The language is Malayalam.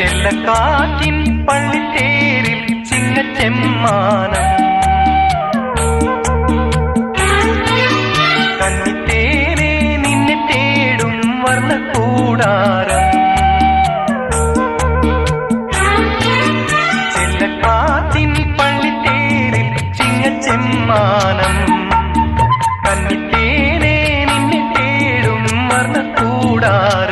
ചെല്ലക്കാറ്റിൻ പള്ളിത്തേരിൽ ചിങ്ങച്ചെമ്മാനം കന്നിത്തേനെ നിന്നെ തേടും വർണ്ണക്കൂടാരം ചെല്ലക്കാറ്റിൻ പള്ളിത്തേരിൽ ചിങ്ങച്ചെമ്മാനം കന്നിത്തേനെ നിന്നെ തേടും വർണ്ണക്കൂടാരം